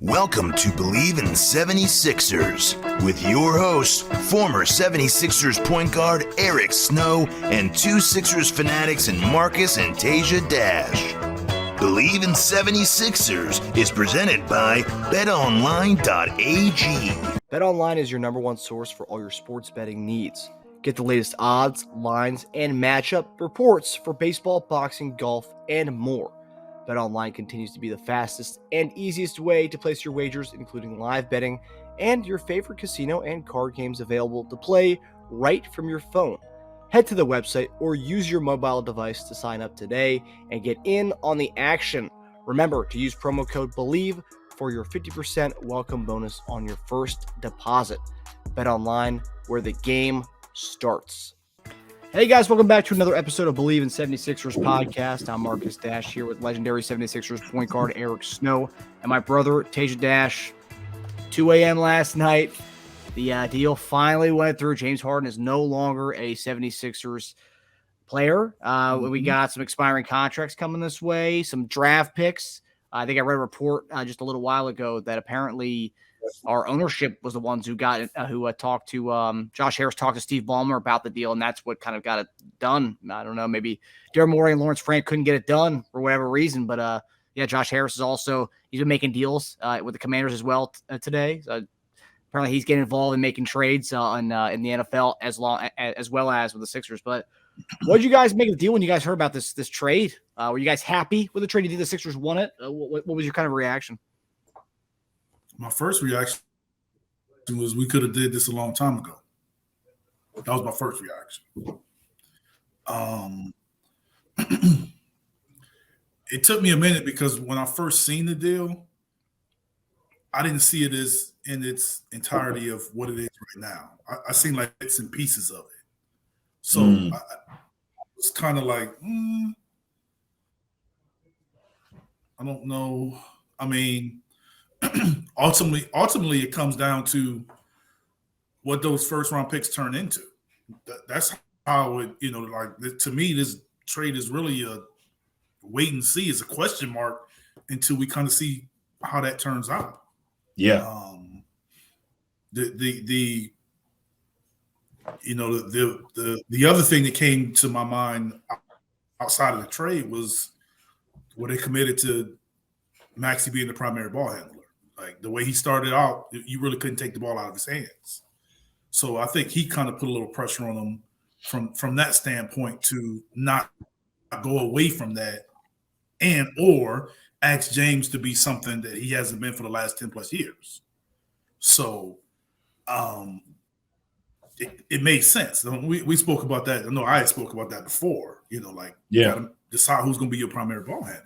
Welcome to Bleav In 76ers with your hosts, former 76ers point guard Eric Snow and two Sixers fanatics in Marcus and Teja Dash. Bleav In 76ers is presented by BetOnline.AG. BetOnline is your number one source for all your sports betting needs. Get the latest odds, lines, and matchup reports for baseball, boxing, golf, and more. BetOnline continues to be the fastest and easiest way to place your wagers, including live betting and your favorite casino and card games available to play right from your phone. Head to the website or use your mobile device to sign up today and get in on the action. Remember to use promo code BLEAV for your 50% welcome bonus on your first deposit. BetOnline, where the game starts. Hey guys, welcome back to another episode of Bleav In 76ers podcast. I'm Marcus Dash here with legendary 76ers point guard Eric Snow and my brother Teja Dash. 2 a.m. last night, the deal finally went through. James Harden is no longer a 76ers player. We got some expiring contracts coming this way, some draft picks. I think I read a report just a little while ago that apparently our ownership was the ones who got it, who talked to Josh Harris, talked to Steve Ballmer about the deal, and that's what kind of got it done. I don't know, maybe Daryl Morey and Lawrence Frank couldn't get it done for whatever reason, but yeah, Josh Harris is also, he's been making deals with the Commanders as well today. So apparently he's getting involved in making trades in the NFL as well as with the Sixers. But what did you guys make of the deal when you guys heard about this trade? Were you guys happy with the trade? Did the Sixers won it? What was your kind of reaction? My first reaction was we could have did this a long time ago. That was my first reaction. It took me a minute because when I first seen the deal, I didn't see it as in its entirety of what it is right now. I seen like bits and pieces of it. So I was kind of like, I don't know. I mean, ultimately, it comes down to what those first round picks turn into. That's how it, to me, this trade is really a wait and see. It's a question mark until we kind of see how that turns out. Yeah. The other thing that came to my mind outside of the trade was what they committed to Maxey being the primary ball handler. Like the way he started out, you really couldn't take the ball out of his hands. So I think he kind of put a little pressure on him from that standpoint to not go away from that and or ask James to be something that he hasn't been for the last 10 plus years. So it made sense. We spoke about that. I know I spoke about that before, you got to decide who's going to be your primary ball handler.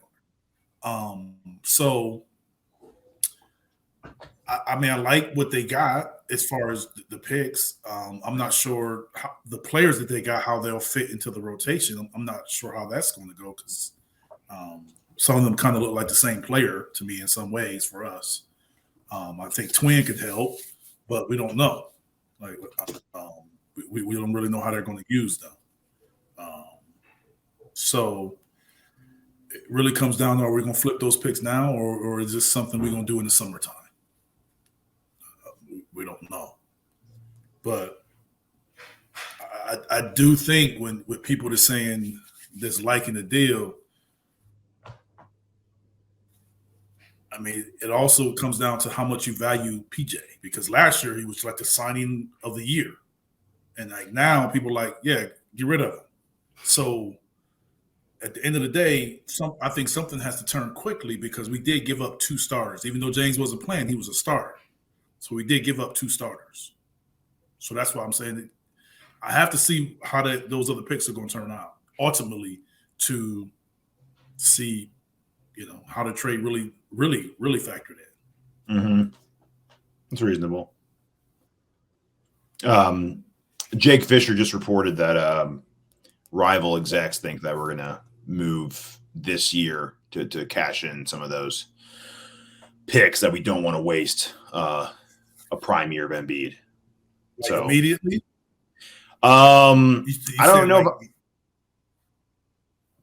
So I mean, I like what they got as far as the picks. I'm not sure how the players that they got, how they'll fit into the rotation. I'm not sure how that's going to go because some of them kind of look like the same player to me in some ways for us. I think Twin could help, but we don't know. We don't really know how they're going to use them. So it really comes down to, are we going to flip those picks now or is this something we're going to do in the summertime? We don't know. But I do think when with people that are saying this liking the deal, I mean, it also comes down to how much you value PJ, because last year he was like the signing of the year. And like now people are like, yeah, get rid of him. So at the end of the day, I think something has to turn quickly because we did give up 2 starters. Even though James wasn't playing, he was a starter. So we did give up 2 starters. So that's why I'm saying that I have to see how those other picks are going to turn out ultimately to see, how the trade really factored in. Mm-hmm. That's reasonable. Jake Fisher just reported that rival execs think that we're going to move this year to cash in some of those picks that we don't want to waste a prime year of Embiid. So immediately? I don't know.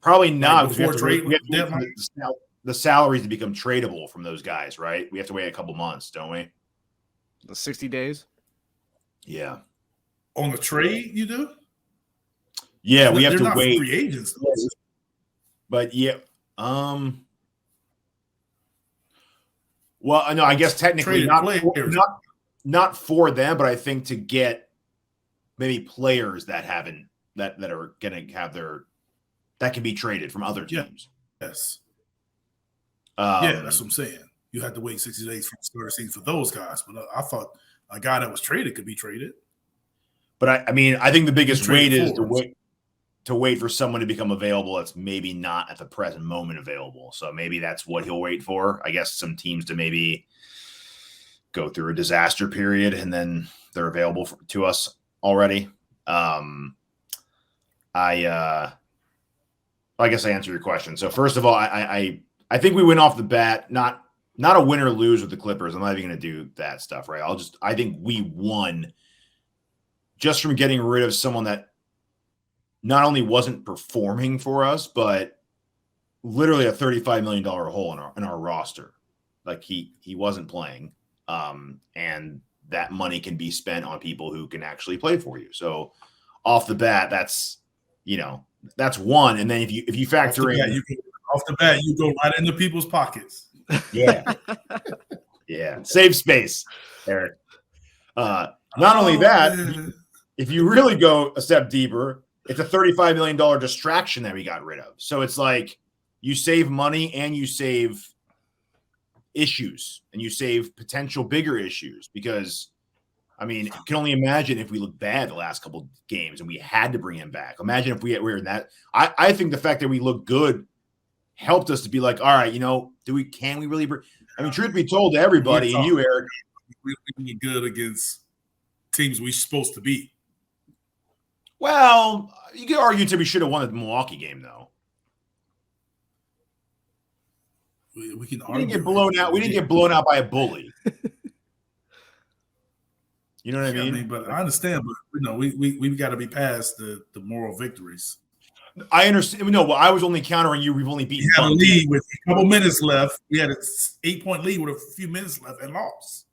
Probably not. Before trade. the salaries to become tradable from those guys, right? We have to wait a couple months, don't we? 60 days. Yeah. On the trade, you do? Yeah, we have to not wait. Free agents, but yeah, well, no, I guess technically not for them, but I think to get maybe players that are going to have that can be traded from other teams. Yes. That's what I'm saying. You have to wait 60 days for the start of season for those guys. But I thought a guy that was traded could be traded. But I mean, I think the biggest wait is to wait for someone to become available that's maybe not at the present moment available. So maybe that's what he'll wait for. I guess some teams to maybe go through a disaster period and then they're available to us already. I guess I answered your question. So first of all, I think we went off the bat, not a win or lose with the Clippers. I'm not even going to do that stuff, right? I think we won just from getting rid of someone that not only wasn't performing for us, but literally a $35 million hole in our roster. Like he wasn't playing. And that money can be spent on people who can actually play for you. So off the bat, that's one. And then if you factor off the bat, you go right into people's pockets. Yeah. Yeah. Save space, Eric. Not only that, if you really go a step deeper, it's a $35 million distraction that we got rid of. So it's like you save money and you save issues and you save potential bigger issues because, I mean, you can only imagine if we look bad the last couple of games and we had to bring him back. Imagine if we were in that. I think the fact that we look good helped us to be like, all right, can we really bring? I mean, truth be told to everybody, and you, Eric, we be good against teams we're supposed to beat. Well, you could argue we should have won the Milwaukee game, though. We can argue. We didn't get blown out. We didn't get blown out by a bully. You know what I mean? But I understand. But we've got to be past the moral victories. I understand. No, well, I was only countering you. We've only beaten. We had a lead with a couple minutes left. We had an 8-point lead with a few minutes left and lost.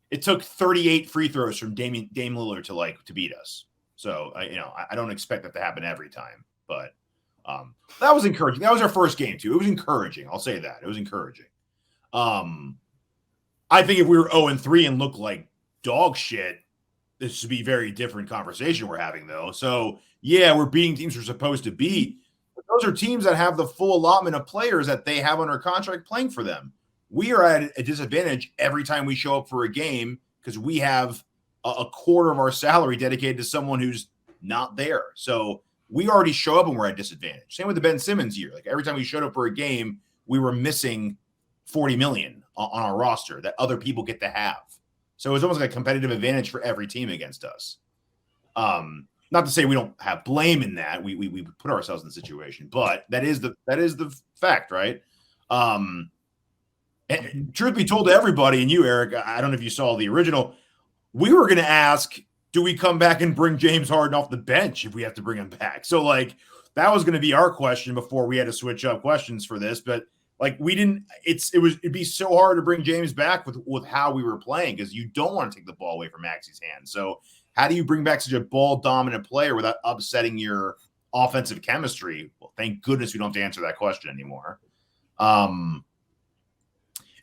It took 38 free throws from Dame Lillard to beat us. So I don't expect that to happen every time. But that was encouraging. That was our first game too. It was encouraging. I'll say that it was encouraging. I think if we were 0-3 and looked like dog shit, this would be a very different conversation we're having, though. So, yeah, we're beating teams we're supposed to beat. But those are teams that have the full allotment of players that they have under contract playing for them. We are at a disadvantage every time we show up for a game because we have a quarter of our salary dedicated to someone who's not there. So we already show up and we're at disadvantage. Same with the Ben Simmons year. Like every time we showed up for a game, we were missing $40 million on our roster that other people get to have. So it was almost like a competitive advantage for every team against us. Not to say we don't have blame in that. We put ourselves in the situation, but that is the fact, right? And truth be told to everybody, and you, Eric, I don't know if you saw the original, we were going to ask, do we come back and bring James Harden off the bench if we have to bring him back? So, like, that was going to be our question before we had to switch up questions for this, but like we didn't, it'd be so hard to bring James back with how we were playing because you don't want to take the ball away from Maxey's hands. So how do you bring back such a ball dominant player without upsetting your offensive chemistry? Well, thank goodness we don't have to answer that question anymore.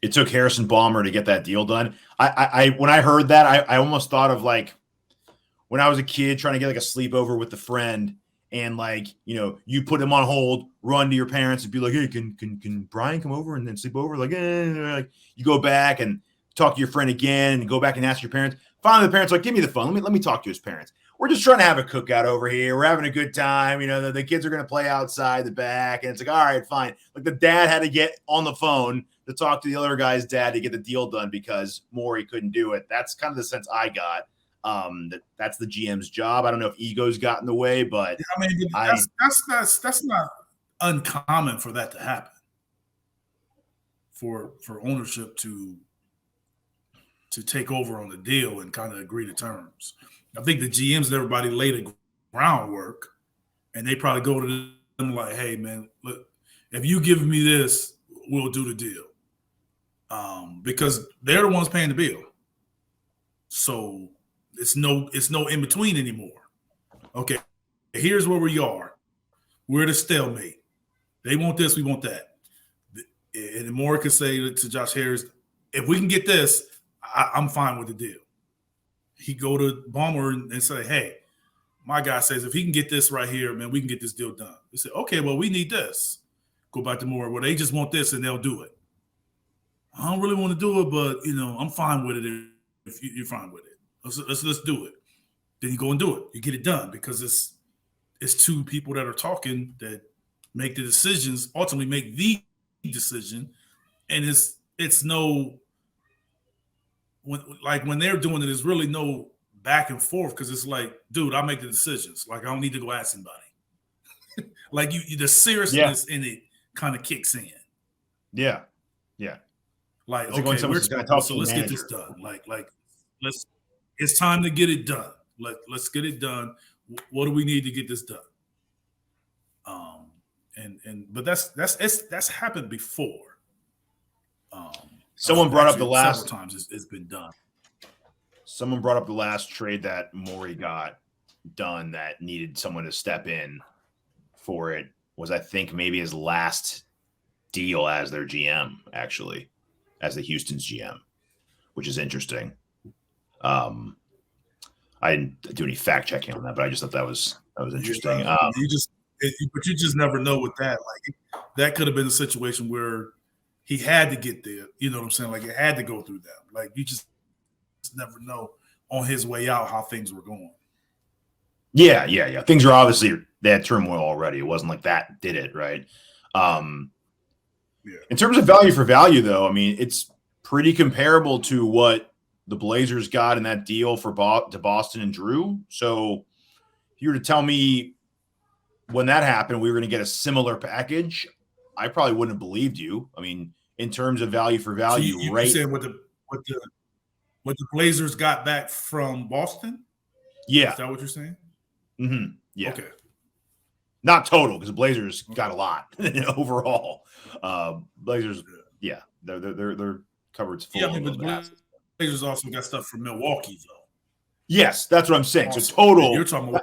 It took Harrison Balmer to get that deal done. I when I heard that, I almost thought of like when I was a kid trying to get like a sleepover with a friend. And like, you put him on hold, run to your parents and be like, hey, can Brian come over and then sleep over? Like, like you go back and talk to your friend again and go back and ask your parents. Finally, the parents are like, give me the phone. Let me talk to his parents. We're just trying to have a cookout over here. We're having a good time. The kids are going to play outside the back. And it's like, all right, fine. Like the dad had to get on the phone to talk to the other guy's dad to get the deal done because Morey couldn't do it. That's kind of the sense I got. That's the GM's job. I don't know if ego's got in the way, but I mean, that's not uncommon for that to happen. For ownership to take over on the deal and kind of agree to terms. I think the GMs and everybody lay the groundwork, and they probably go to them like, "Hey, man, look, if you give me this, will do the deal. Because they're the ones paying the bill. So it's no in between anymore. Okay, here's where we are. We're at a stalemate. They want this, we want that. And Morey could say to Josh Harris, if we can get this, I'm fine with the deal. He go to Ballmer and say, hey, my guy says if he can get this right here, man, we can get this deal done. They say, okay, well, we need this. Go back to Morey. Well, they just want this and they'll do it. I don't really want to do it, but I'm fine with it if you're fine with it. Let's do it. Then you go and do it. You get it done because it's two people that are talking that make the decisions, ultimately make the decision, and it's no when they're doing it, there's really no back and forth because it's like, dude, I make the decisions. Like I don't need to go ask anybody. Like the seriousness in it kind of kicks in. Yeah. Like, it's okay, we're going to talk, so let's get this done. It's time to get it done. Let's get it done. What do we need to get this done? But that's happened before. Someone brought up the last several times it's been done. Someone brought up the last trade that Morey got done that needed someone to step in for it was, I think, maybe his last deal as their GM, actually, as the Houston's GM, which is interesting. I didn't do any fact checking on that, but I just thought that was interesting. But you just never know with that. Like that could have been a situation where he had to get there. You know what I'm saying? Like it had to go through them. Like you just never know on his way out how things were going. Yeah. Things are obviously, they had turmoil already. It wasn't like that did it, right? In terms of value for value, though, I mean, it's pretty comparable to what the Blazers got in that deal for to Boston and Drew. So if you were to tell me when that happened, we were going to get a similar package, I probably wouldn't have believed you. I mean, in terms of value for value, so you right? Saying what the Blazers got back from Boston? Yeah. Is that what you're saying? Mm-hmm. Yeah. Okay. Not total, because the Blazers got a lot overall. Blazers, yeah, they're covered full. Yeah, but the Blazers also got stuff from Milwaukee, though. Yes, that's what I'm saying. Also, so total, you're talking about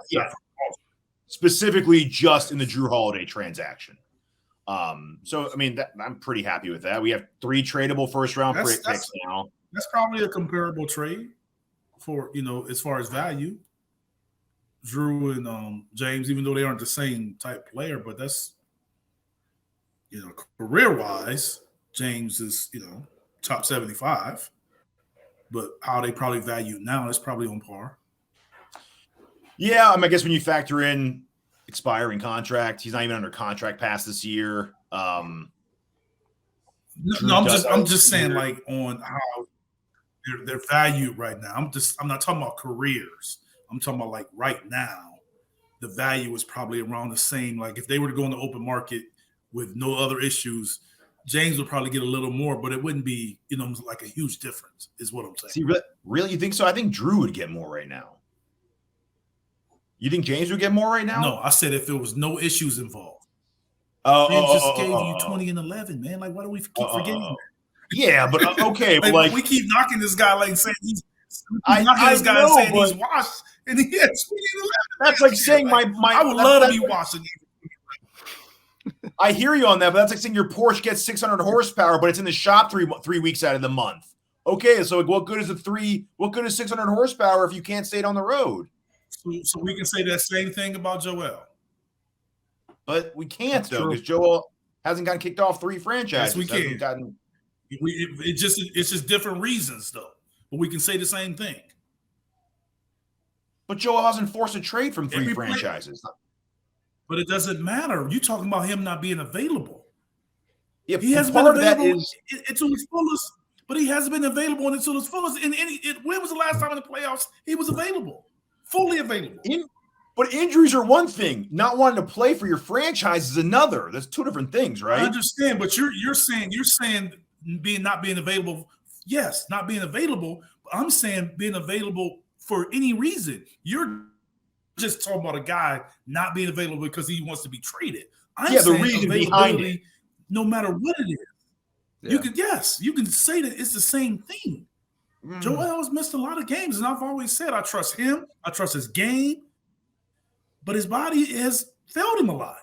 specifically just in the Drew Holiday transaction. So I mean, I'm pretty happy with that. We have 3 tradable first round picks now. That's probably a comparable trade for as far as value. Drew and James, even though they aren't the same type player, but that's career wise, James is top 75. But how they probably value now is probably on par. Yeah, I guess when you factor in expiring contract, he's not even under contract past this year. I'm just saying, like on how they're valued right now. I'm not talking about careers. I'm talking about like right now, the value is probably around the same. Like if they were to go in the open market with no other issues, James would probably get a little more, but it wouldn't be, like a huge difference is what I'm saying. See, really? You think so? I think Drew would get more right now. You think James would get more right now? No, I said if there was no issues involved. James just gave you 20 and 11, man. Like, why do we keep forgetting that? Yeah, but okay. like, we keep knocking this guy like saying he's he's washed and he had 20 and 11. That's like saying my I would love to be washing. I hear you on that, but that's like saying your Porsche gets 600 horsepower, but it's in the shop 3 weeks out of the month. Okay, so what good is what good is 600 horsepower if you can't stay it on the road? So we can say that same thing about Joel. But we can't, though, because Joel hasn't gotten kicked off 3 franchises. Yes, we can. It's just different reasons, though. But we can say the same thing. But Joel hasn't forced a trade from 3 franchises. But it doesn't matter. You're talking about him not being available. Yeah, he hasn't been available until his fullest. But he hasn't been available until his fullest. When was the last time in the playoffs he was available? Fully available. But injuries are one thing. Not wanting to play for your franchise is another. That's 2 different things, right? I understand, but you're saying not being available. Yes, not being available. But I'm saying being available for any reason. You're just talking about a guy not being available because he wants to be traded. I'm the reason behind it. No matter what it is. You can say that it's the same thing. Joel has missed a lot of games, and I've always said I trust him. I trust his game, but his body has failed him a lot.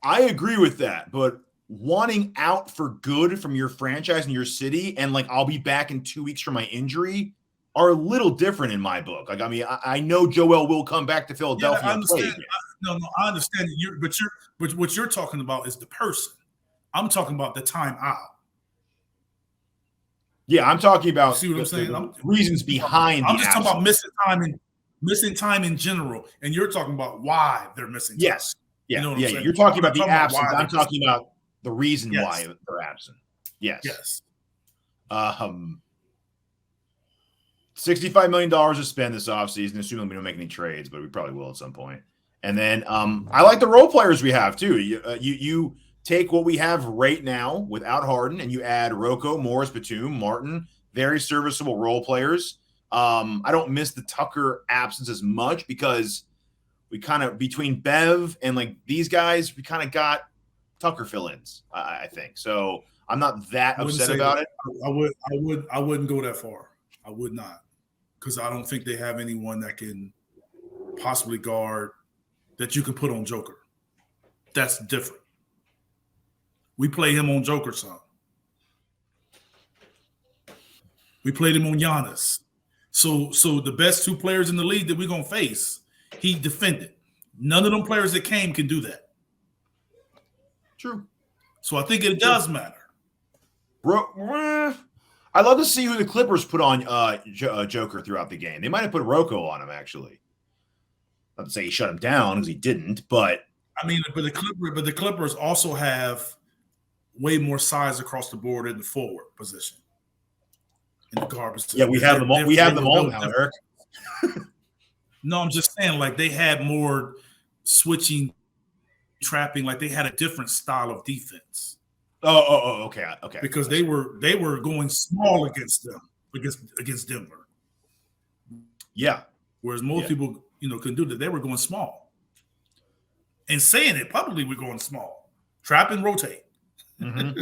I agree with that, but wanting out for good from your franchise and your city, and like I'll be back in 2 weeks from my injury, are a little different in my book. Like, I mean, I know Joel will come back to Philadelphia. Yeah, I understand. I understand. But what you're talking about is the person. I'm talking about the time out. Yeah, I'm talking about see what I'm saying? The reasons behind. I'm just talking about missing time in general, and you're talking about why they're missing time. Yes, yeah, you know what yeah. I'm saying? You're talking about the absence. I'm missing. talking about the reason why they're absent. Yes. $65 million to spend this offseason, assuming we don't make any trades, but we probably will at some point. And then I like the role players we have too. You take what we have right now without Harden, and you add Rocco, Morris, Batum, Martin, very serviceable role players. I don't miss the Tucker absence as much because we kind of, between Bev and like these guys, we kind of got Tucker fill-ins, I think. So I'm not that upset about it. I wouldn't go that far. I would not, because I don't think they have anyone that can possibly guard that you can put on Joker. That's different. We play him on Joker some. We played him on Giannis. So the best two players in the league that we're going to face, he defended. None of them players that came can do that. True. So I think it does matter. I'd love to see who the Clippers put on Joker throughout the game. They might have put Rocco on him, actually. Not to say he shut him down, because he didn't, but I mean, but the Clippers also have way more size across the board in the forward position. In the guard position. Yeah, we have them all. We have them all now, Eric. No, I'm just saying, like, they had more switching, trapping, like they had a different style of defense. Okay. Because they were going small against them, against Denver. Yeah. Whereas most people, couldn't do that. They were going small. And saying it publicly, we're going small. Trap and rotate. Mm-hmm.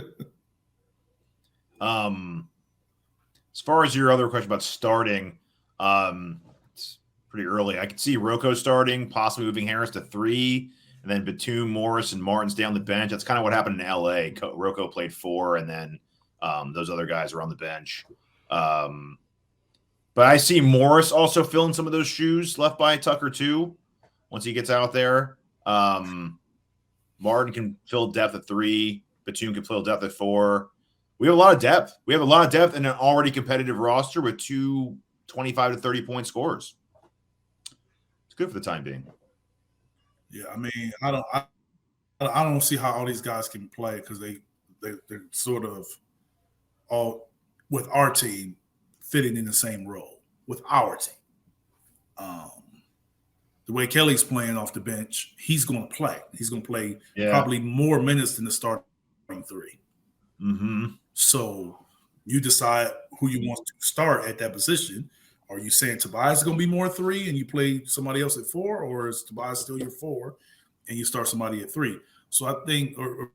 As far as your other question about starting, it's pretty early. I could see Rocco starting, possibly moving Harris to 3, and then Batum, Morris, and Martin stay on the bench. That's kind of what happened in LA. Rocco played 4, and then those other guys were on the bench. But I see Morris also filling some of those shoes left by Tucker too. Once he gets out there, Martin can fill depth at 3. Batum can fill depth at 4. We have a lot of depth. We have a lot of depth in an already competitive roster with 2 25 to 30-point scorers. It's good for the time being. Yeah, I mean, I don't see how all these guys can play because they're sort of all with our team fitting in the same role with our team. The way Kelly's playing off the bench, he's going to play. He's going to play probably more minutes than the starting 3. Mm-hmm. So you decide who you want to start at that position. Are you saying Tobias is going to be more 3 and you play somebody else at 4, or is Tobias still your 4 and you start somebody at 3? So I think, or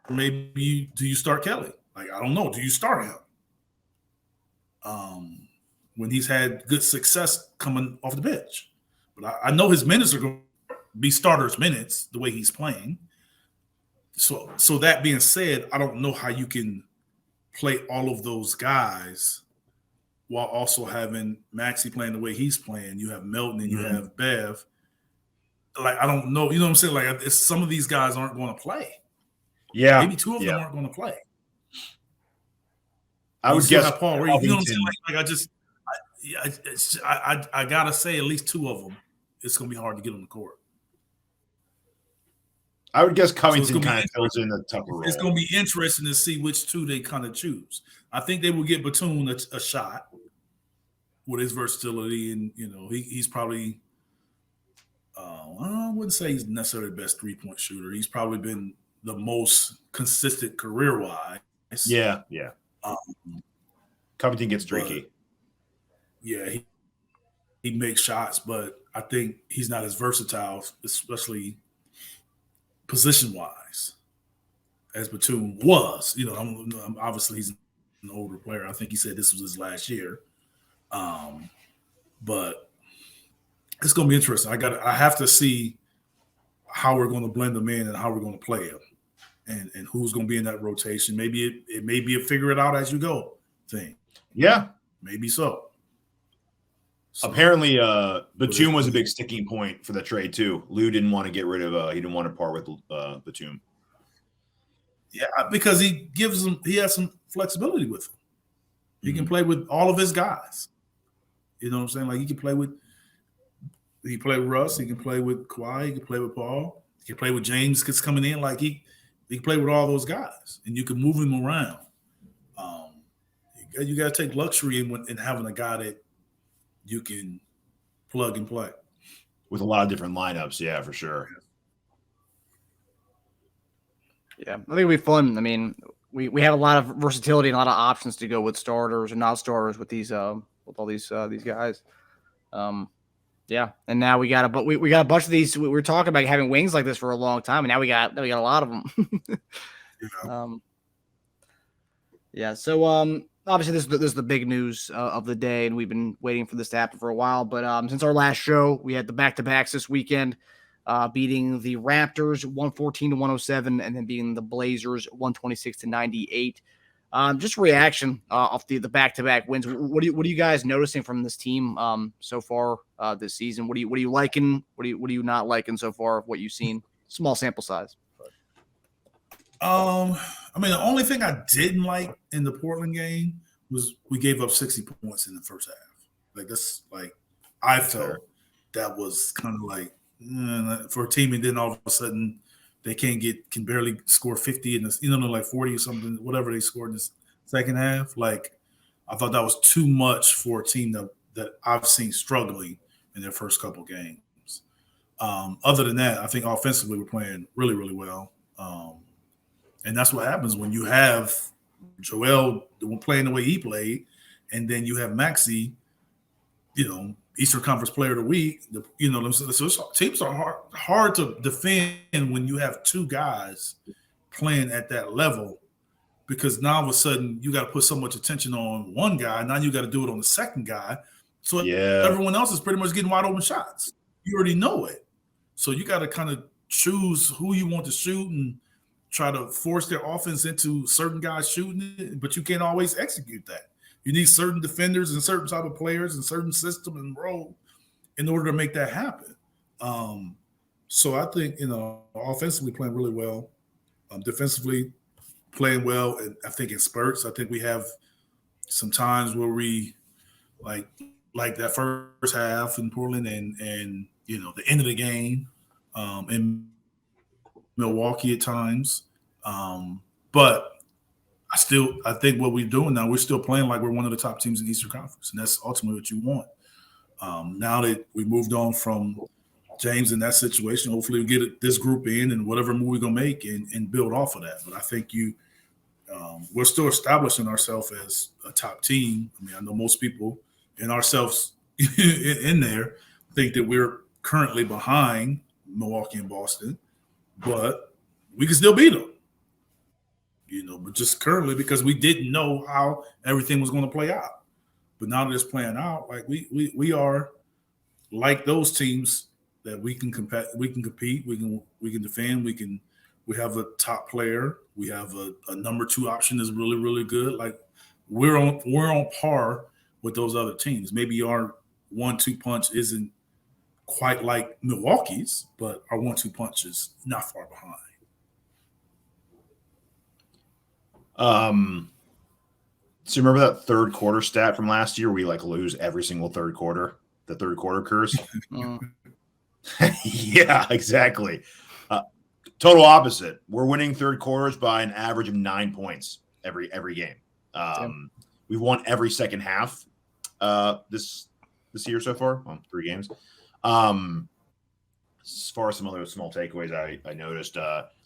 maybe do you start Kelly? Like, I don't know. Do you start him? When he's had good success coming off the bench. But I know his minutes are going to be starters' minutes the way he's playing. So that being said, I don't know how you can play all of those guys while also having Maxey playing the way he's playing. You have Melton and you have Bev. Like, I don't know. You know what I'm saying? Like, some of these guys aren't going to play. Yeah. Maybe 2 of them aren't going to play. I would guess Paul Reed. You know what I'm saying? Like, I gotta say at least 2 of them. It's gonna be hard to get on the court. I would guess Covington kind of fills in the Tucker role. It's gonna be interesting to see which 2 they kind of choose. I think they will get Batum a shot with his versatility, and he's probably. I wouldn't say he's necessarily the best 3-point shooter. He's probably been the most consistent career-wise. Yeah. Covington gets streaky. Yeah, he makes shots, but I think he's not as versatile, especially position-wise, as Batum was. Obviously he's an older player. I think he said this was his last year. But it's going to be interesting. I have to see how we're going to blend them in and how we're going to play them, and who's going to be in that rotation. Maybe it may be a figure it out as you go thing. Yeah, maybe so. Apparently, Batum was a big sticking point for the trade too. Lou didn't want to get rid of. He didn't want to part with Batum. Yeah, because he has some flexibility with him. He can play with all of his guys. You know what I'm saying? Like he can play with Russ. He can play with Kawhi. He can play with Paul. He can play with James because coming in. Like he can play with all those guys, and you can move him around. You got to take luxury in having a guy that you can plug and play with a lot of different lineups. Yeah, for sure. Yeah, I think it'll be fun. I mean, we have a lot of versatility and a lot of options to go with starters and not starters with these with all these guys. Yeah, and now we got a bunch of these. We were talking about having wings like this for a long time, and now we got a lot of them. Yeah. So obviously this is the big news of the day, and we've been waiting for this to happen for a while. But since our last show, we had the back-to-backs this weekend, beating the Raptors 114-107, and then beating the Blazers 126-98. Just reaction off the back-to-back wins. What are you guys noticing from this team so far this season? What are you liking? What are you not liking so far? What you've seen? Small sample size. I mean, the only thing I didn't like in the Portland game was we gave up 60 points in the first half. Like that's like I felt that was kind of like for a team, and then all of a sudden they can barely score 50 and like 40 or something, whatever they scored in the second half. Like I thought that was too much for a team that I've seen struggling in their first couple games. Other than that, I think offensively we're playing really, really well. And that's what happens when you have Joel playing the way he played, and then you have Maxey, Eastern Conference Player of the Week. So teams are hard to defend when you have two guys playing at that level, because now all of a sudden you got to put so much attention on one guy. Now you got to do it on the second guy. So everyone else is pretty much getting wide open shots. You already know it. So you got to kind of choose who you want to shoot and try to force their offense into certain guys shooting it, but you can't always execute that. You need certain defenders and certain type of players and certain system and role in order to make that happen. So I think, offensively playing really well, defensively playing well, and I think in spurts. I think we have some times where we like that first half in Portland and the end of the game in Milwaukee at times. But I think what we're doing now, we're still playing like we're one of the top teams in the Eastern Conference, and that's ultimately what you want. Now that we moved on from James in that situation, hopefully we get this group in and whatever move we're going to make and build off of that. But I think we're still establishing ourselves as a top team. I mean, I know most people and ourselves in there think that we're currently behind Milwaukee and Boston, but we can still beat them. But just currently because we didn't know how everything was going to play out. But now that it's playing out, like we are like those teams that we can compete, we can defend, we have a top player, we have a number two option that's really, really good. Like we're on par with those other teams. Maybe our 1-2 punch isn't quite like Milwaukee's, but our 1-2 punch is not far behind. So remember that third quarter stat from last year? We lose every single third quarter, the third quarter curse. Yeah, exactly. Total opposite. We're winning third quarters by an average of 9 points every game. We've won every second half this year so far. Well, 3 games. As far as some other small takeaways, I noticed.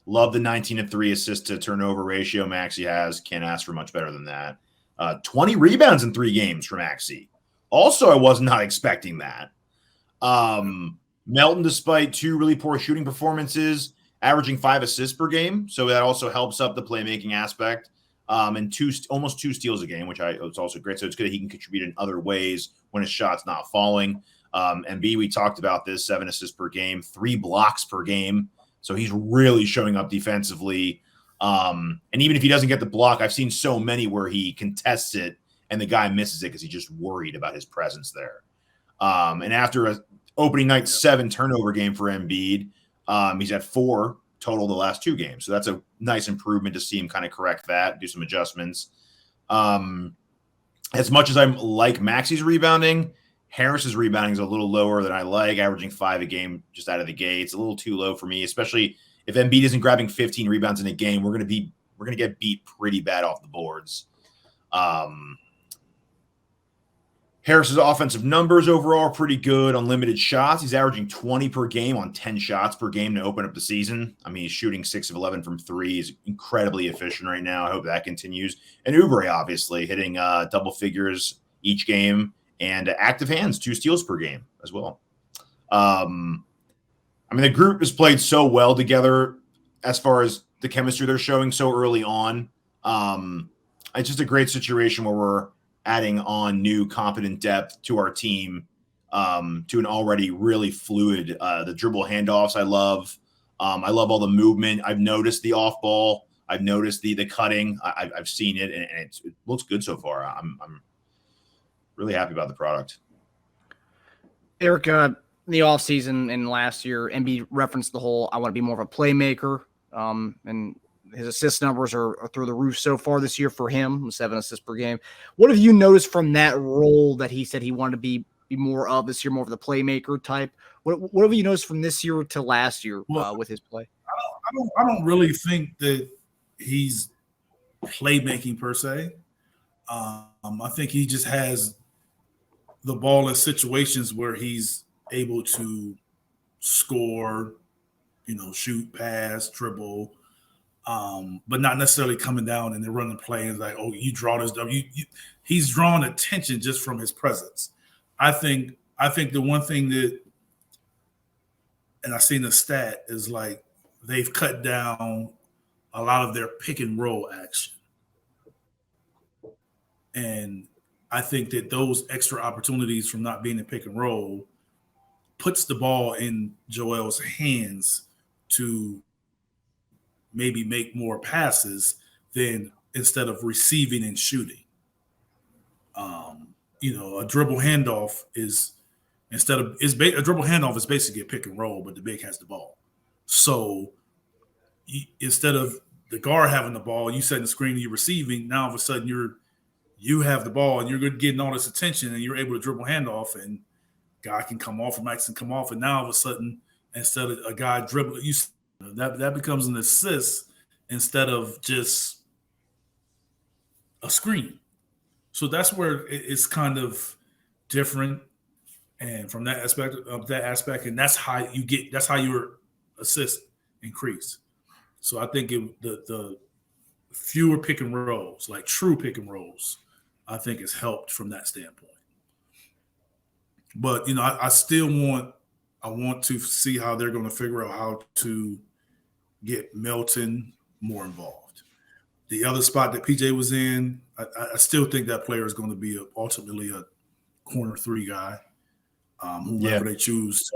Love the 19-3 assist to turnover ratio Maxey has. Can't ask for much better than that. 20 rebounds in 3 games for Maxey. Also, I was not expecting that. Melton, despite 2 really poor shooting performances, averaging 5 assists per game. So that also helps up the playmaking aspect. And almost 2 steals a game, which it's also great. So it's good that he can contribute in other ways when his shot's not falling. Embiid, we talked about this, 7 assists per game, 3 blocks per game. So he's really showing up defensively. And even if he doesn't get the block, I've seen so many where he contests it and the guy misses it because he's just worried about his presence there. And after a opening night 7 turnover game for Embiid, he's at 4 total the last 2 games. So that's a nice improvement to see him kind of correct that, do some adjustments. As much as I like Maxey's rebounding, Harris's rebounding is a little lower than I like, averaging 5 a game just out of the gate. It's a little too low for me, especially if Embiid isn't grabbing 15 rebounds in a game. We're going to get beat pretty bad off the boards. Harris's offensive numbers overall are pretty good on limited shots. He's averaging 20 per game on 10 shots per game to open up the season. I mean, he's shooting 6 of 11 from 3. He's incredibly efficient right now. I hope that continues. And Oubre, obviously, hitting double figures each game. And active hands, 2 steals per game as well. I mean, the group has played so well together as far as the chemistry they're showing so early on. It's just a great situation where we're adding on new competent depth to our team, to an already really fluid, the dribble handoffs I love. I love all the movement. I've noticed the off ball. I've noticed the cutting. I've seen it, and it looks good so far. I'm really happy about the product. Eric, in the offseason and last year, Embiid referenced the whole I want to be more of a playmaker, and his assist numbers are through the roof so far this year for him, 7 assists per game. What have you noticed from that role that he said he wanted to be more of this year, more of the playmaker type? What have you noticed from this year to last year with his play? I don't really think that he's playmaking per se. I think he just has the ball in situations where he's able to score, shoot, pass, dribble, but not necessarily coming down and then running plays like, oh, you draw this W. He's drawing attention just from his presence. I think the one thing that, and I've seen the stat, is like they've cut down a lot of their pick and roll action. And I think that those extra opportunities from not being in pick and roll puts the ball in Joel's hands to maybe make more passes than instead of receiving and shooting. A dribble handoff is a dribble handoff is basically a pick and roll, but the big has the ball. So instead of the guard having the ball, you setting the screen and you're receiving. Now all of a sudden you have the ball and you're getting all this attention and you're able to dribble handoff and guy can come off and Max can come off. And now all of a sudden, instead of a guy dribbling, that becomes an assist instead of just a screen. So that's where it's kind of different. And from that aspect, and that's how your assist increase. So I think the fewer pick and rolls, like true pick and rolls, I think has helped from that standpoint. But I still want to see how they're going to figure out how to get Melton more involved. The other spot that PJ was in, I still think that player is going to be ultimately a corner 3 guy, whoever they choose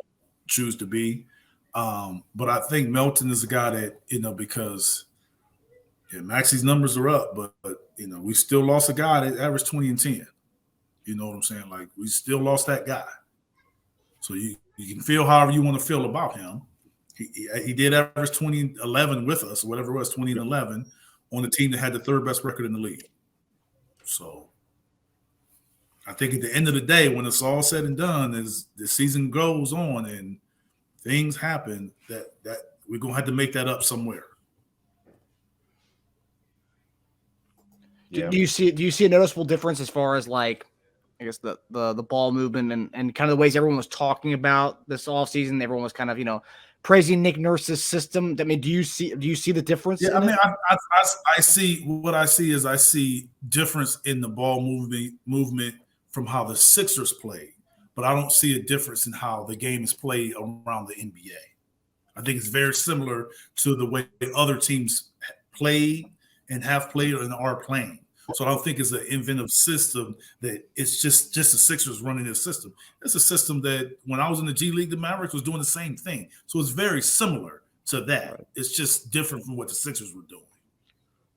to be. But I think Melton is a guy that, because Maxey's numbers are up, but we still lost a guy that averaged 20 and 10. You know what I'm saying? Like, we still lost that guy. So you can feel however you want to feel about him. He did average 20 and 11 with us, or whatever it was, 20 and 11 on the team that had the 3rd best record in the league. So I think at the end of the day, when it's all said and done, as the season goes on and things happen, that we're going to have to make that up somewhere. Yeah. Do you see a noticeable difference as far as, like, I guess the ball movement and kind of the ways everyone was talking about this offseason? Everyone was kind of, praising Nick Nurse's system. I mean, do you see the difference? Yeah, I mean, I see what I see difference in the ball movement from how the Sixers played, but I don't see a difference in how the game is played around the NBA. I think it's very similar to the way other teams played and have played and are playing. So I don't think it's an inventive system that it's just the Sixers running this system. It's a system that when I was in the G League, the Mavericks was doing the same thing. So it's very similar to that. Right. It's just different from what the Sixers were doing.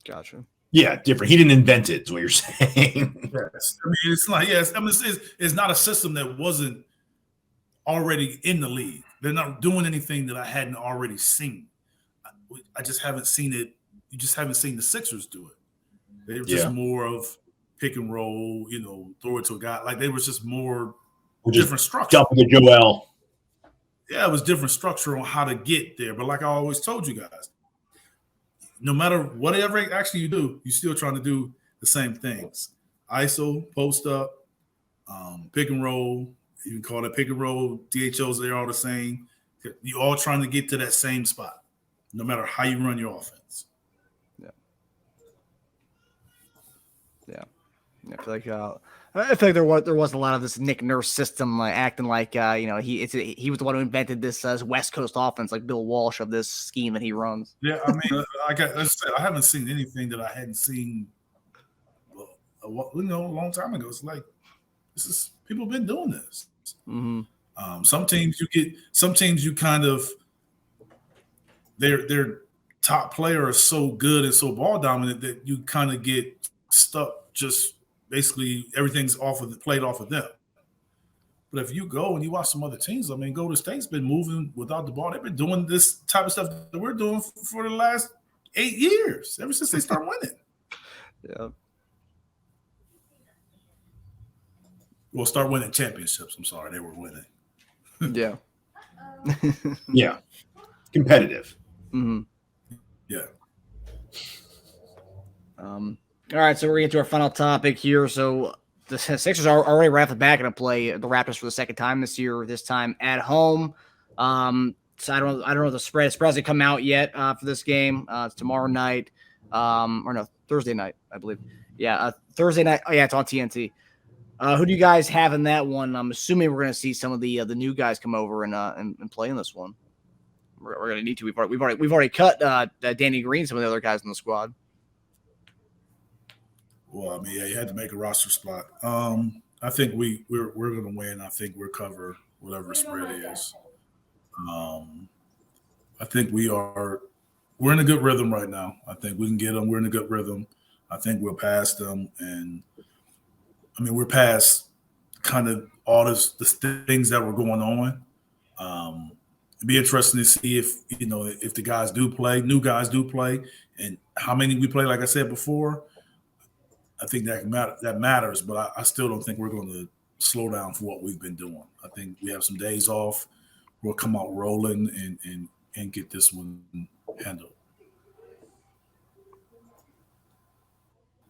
Gotcha. Yeah, different. He didn't invent it, is what you're saying. Yes. I mean, it's like, yes, I mean, it's not a system that wasn't already in the league. They're not doing anything that I hadn't already seen. I just haven't seen it. You just haven't seen the Sixers do it. They were just more of pick and roll, throw it to a guy. Like they was just more different structure. Jumping to Joel. Yeah, it was different structure on how to get there. But like I always told you guys, no matter whatever actually you do, you're still trying to do the same things. ISO, post up, pick and roll. You can call it pick and roll. DHOs, they're all the same. You're all trying to get to that same spot, no matter how you run your offense. Yeah. I feel like there was a lot of this Nick Nurse system, acting like he was the one who invented this West Coast offense, like Bill Walsh of this scheme that he runs. Yeah, I mean, I haven't seen anything that I hadn't seen a long time ago. It's like people have been doing this. Mm-hmm. Some teams you kind of their top player is so good and so ball dominant that you kind of get stuck. Just basically everything's played off of them. But if you go and you watch some other teams, I mean, Golden State's been moving without the ball. They've been doing this type of stuff that we're doing for the last 8 years, ever since they start winning. Yeah. Well, start winning championships. I'm sorry, they were winning. Yeah. Yeah. Competitive. Mm-hmm. Yeah. All right, so we're going to get to our final topic here. So the Sixers are already right off the bat going to play the Raptors for the second time this year, this time at home. So I don't know the spread. The spread hasn't come out yet for this game. It's tomorrow night, or no, Thursday night, I believe. Yeah, Thursday night. Oh, yeah, it's on TNT. Who do you guys have in that one? I'm assuming we're going to see some of the new guys come over and play in this one. We're going to need to. We've already cut Danny Green, some of the other guys in the squad. Well, I mean, yeah, you had to make a roster spot. I think we're going to win. I think we'll cover whatever spread is. I think we're in a good rhythm right now. I think we can get them. We're in a good rhythm. I think we'll pass them, and I mean, we're past kind of all the things that were going on. It'd be interesting to see if the guys do play, new guys do play, and how many we play. Like I said before, I think that matters, but I still don't think we're going to slow down for what we've been doing. I think we have some days off. We'll come out rolling and get this one handled.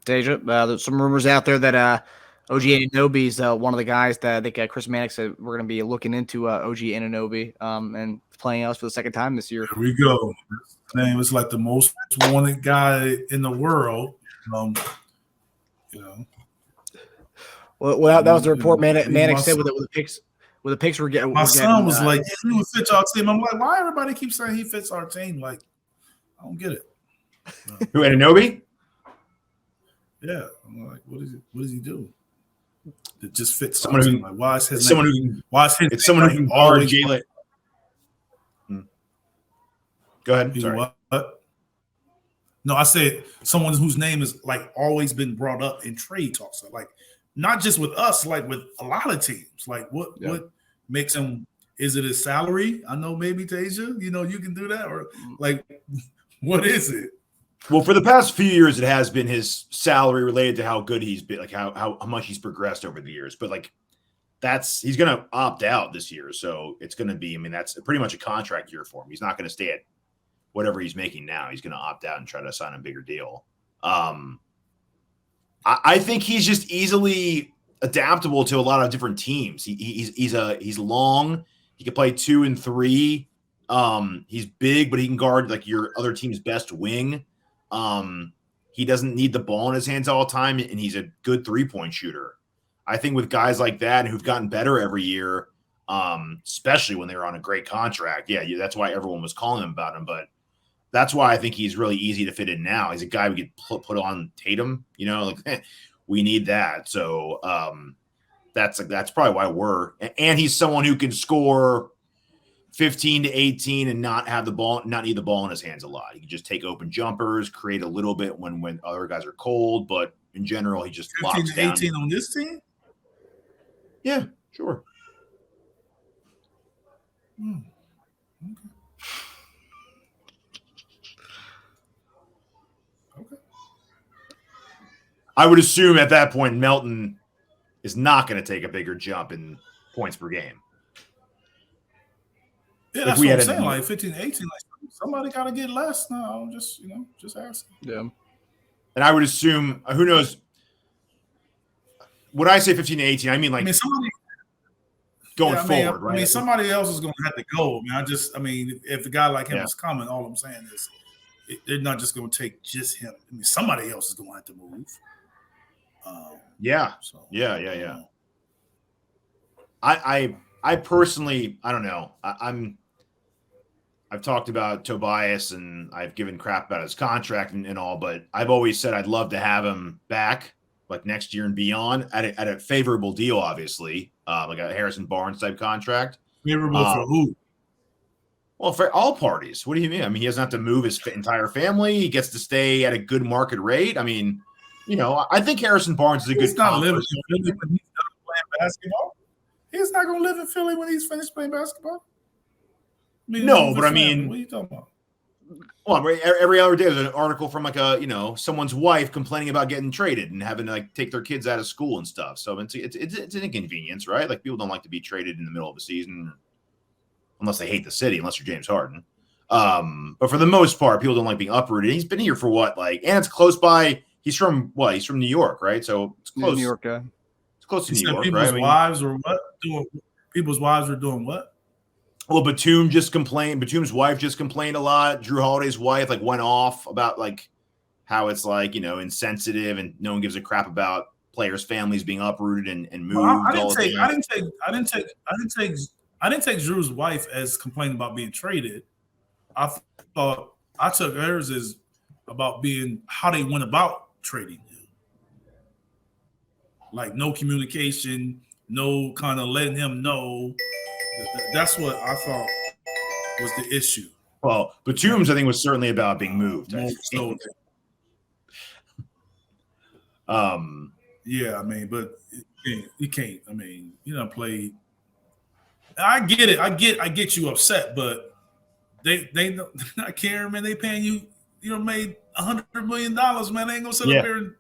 Teja, there's some rumors out there that OG Anunoby is one of the guys that I think Chris Mannix said we're going to be looking into OG Anunoby and playing us for the second time this year. Here we go. His name is like the most wanted guy in the world. Well, that was the report Mannix said with the picks. With the picks we're getting. My son was like, he would fit our team. I'm like, why everybody keeps saying he fits our team? Like, I don't get it. Who, Anunoby? Yeah. I'm like, what does he do? It just fits someone our who, team. Like, why is his someone name? Who, why is his it's someone who can guard Jalen. Go ahead. Sorry. What? No, I said someone whose name is like always been brought up in trade talks. Like, not just with us, like with a lot of teams. Like, what makes him? Is it his salary? I know maybe Teja, you can do that, or like, what is it? Well, for the past few years, it has been his salary related to how good he's been, like how much he's progressed over the years. But like, he's going to opt out this year, so it's going to be. I mean, that's pretty much a contract year for him. He's not going to stay at whatever he's making now. He's going to opt out and try to sign a bigger deal. I think he's just easily adaptable to a lot of different teams. He's long. He can play 2 and 3. He's big, but he can guard like your other team's best wing. He doesn't need the ball in his hands all the time, and he's a good 3-point shooter. I think with guys like that and who've gotten better every year, especially when they were on a great contract. Yeah, that's why everyone was calling him about him. But that's why I think he's really easy to fit in now. He's a guy we could put on Tatum. We need that. So that's probably why and he's someone who can score 15 to 18 and not need the ball in his hands a lot. He can just take open jumpers, create a little bit when other guys are cold, but in general, he just 15 locks to down. 18 on this team? Yeah, sure. Okay. I would assume at that point Melton is not going to take a bigger jump in points per game. Yeah, that's what I'm saying. Like 15 to 18, like somebody got to get less now. I'm just asking. Yeah. And I would assume, who knows? When I say 15 to 18, I mean somebody going forward, right? Somebody else is going to have to go. If a guy like him is coming, all I'm saying is they're not just going to take just him. Somebody else is going to have to move. Yeah. I personally, I don't know. I've talked about Tobias and I've given crap about his contract and all, but I've always said I'd love to have him back like next year and beyond at a favorable deal, obviously, like a Harrison Barnes type contract. Favorable for who? Well, for all parties. What do you mean? He doesn't have to move his entire family. He gets to stay at a good market rate. I think Harrison Barnes is a good. Not living in Philly when he's done playing basketball. He's not going to live in Philly when he's finished playing basketball. No, but what are you talking about? Well, every other day there's an article from someone's wife complaining about getting traded and having to take their kids out of school and stuff. So it's an inconvenience, right? Like people don't like to be traded in the middle of the season unless they hate the city, unless you're James Harden. But for the most part, people don't like being uprooted. He's been here for and it's close by. He's from New York, right? So it's close. New York guy. It's close to New York, people's right? Wives are what? People's wives are doing what? Well, Batum just complained. Batum's wife just complained a lot. Drew Holiday's wife went off about how it's insensitive and no one gives a crap about players' families being uprooted and moved. I didn't take Drew's wife as complaining about being traded. I thought I took hers as about being how they went about trading him. Like no communication, no kind of letting him know. That's what I thought was the issue. Well, Batum's, I think, was certainly about being moved. Yeah, but you can't. You don't play. I get it. I get you upset, but they not caring, man. They paying you. Made $100 million, man. They ain't gonna sit up here and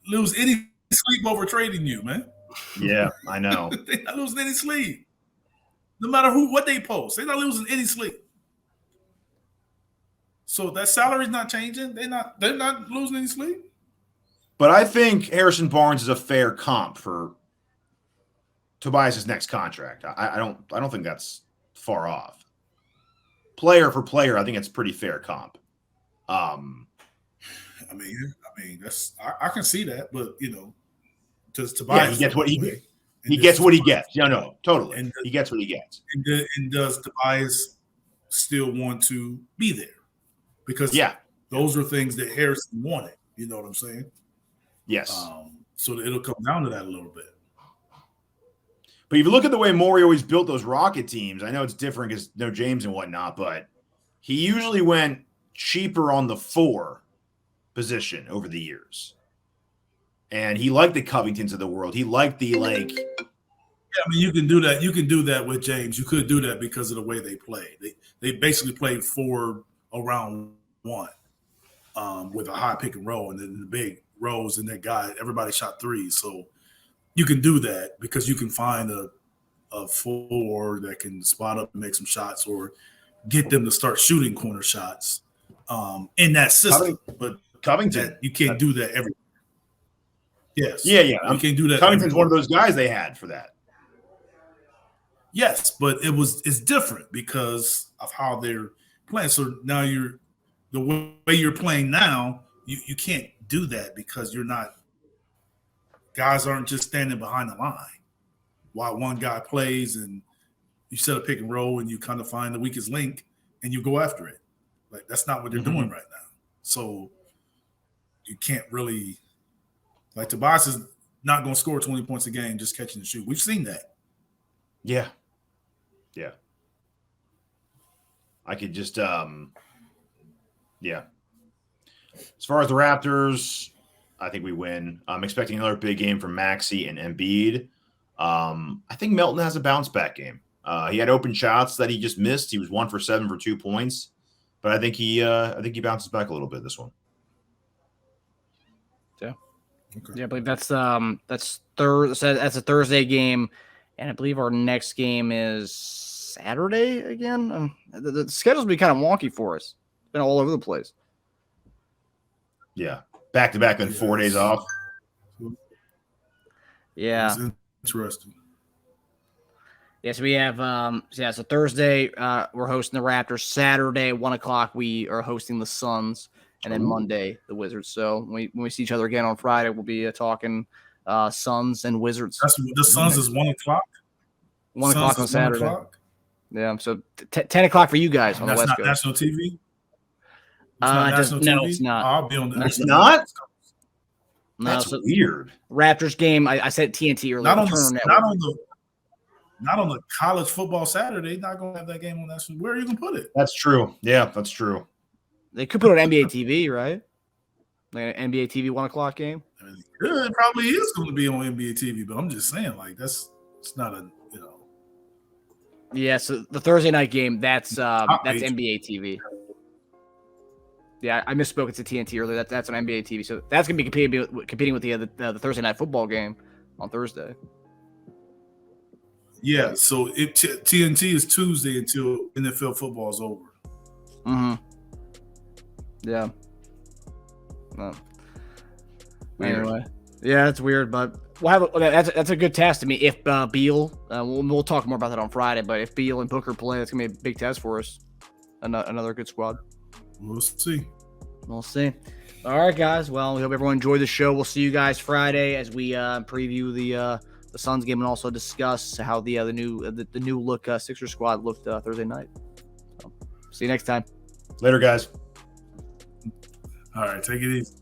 lose any sleep over trading you, man. Yeah, I know. They're not losing any sleep. No matter what they post, they're not losing any sleep. So that salary's not changing. They're not losing any sleep. But I think Harrison Barnes is a fair comp for Tobias's next contract. I don't think that's far off. Player for player, I think it's pretty fair comp. That's I can see that, but does Tobias? He gets what he gets. Yeah, no, totally. And he gets what he gets. And does Tobias still want to be there? Because those are things that Harrison wanted. You know what I'm saying? Yes. So it'll come down to that a little bit. But if you look at the way Morey always built those Rocket teams, I know it's different because no James and whatnot, but he usually went cheaper on the 4 position over the years. And he liked the Covingtons of the world. He liked the you can do that. You can do that with James. You could do that because of the way they play. They basically played 4 around 1 with a high pick and roll, and then the big rolls and that guy. Everybody shot 3s, so you can do that because you can find a 4 that can spot up and make some shots or get them to start shooting corner shots in that system. But Covington, you can't do that every. Yes. Yeah. You can't do that. Covington's one of those guys they had for that. Yes, but it's different because of how they're playing. So now the way you're playing now, you can't do that because you're not. Guys aren't just standing behind the line while one guy plays, and you set a pick and roll, and you kind of find the weakest link, and you go after it. Like, that's not what they're doing right now. So you can't really – like, Tobias is not going to score 20 points a game just catching the shoot. We've seen that. Yeah. Yeah. I could just yeah. As far as the Raptors, I think we win. I'm expecting another big game from Maxey and Embiid. I think Melton has a bounce back game. He had open shots that he just missed. He was 1 for 7 for 2 points, but I think he bounces back a little bit this one. Yeah. Okay. Yeah, I believe that's a Thursday game, and I believe our next game is Saturday again. The schedule's been kind of wonky for us. It's been all over the place. Yeah, back to back and 4 days off. Yeah, it's interesting. Yes, we have. So Thursday we're hosting the Raptors. Saturday 1:00 we are hosting the Suns, and then Monday the Wizards. So when we see each other again on Friday, we'll be talking Suns and Wizards. The Suns is 1:00. 1:00 on Saturday. 1:00? Yeah, so 10 o'clock for you guys on the West Coast. That's not national TV. No, it's not. I'll be on the. It's not. No, That's weird. Raptors game. I said TNT earlier. Not on the college football Saturday. Not going to have that game on national. Where are you going to put it? That's true. Yeah, that's true. They could put it on NBA TV, right? Like an NBA TV 1:00 game. I mean, it probably is going to be on NBA TV, but I'm just saying, like, it's not a, you know. Yeah, so the Thursday night game, that's NBA TV. Yeah, I misspoke. It's a TNT earlier. That's on NBA TV. So that's going to be competing with the Thursday night football game on Thursday. Yeah, so TNT is Tuesday until NFL football is over. Mm-hmm. Yeah. Well, anyway, yeah, that's weird, but we'll have that's a good test to me. If Beal, we'll talk more about that on Friday. But if Beal and Booker play, it's gonna be a big test for us. Another good squad. We'll see. We'll see. All right, guys. Well, we hope everyone enjoyed the show. We'll see you guys Friday as we preview the Suns game and also discuss how the new look Sixers squad looked Thursday night. So, see you next time. Later, guys. All right, take it easy.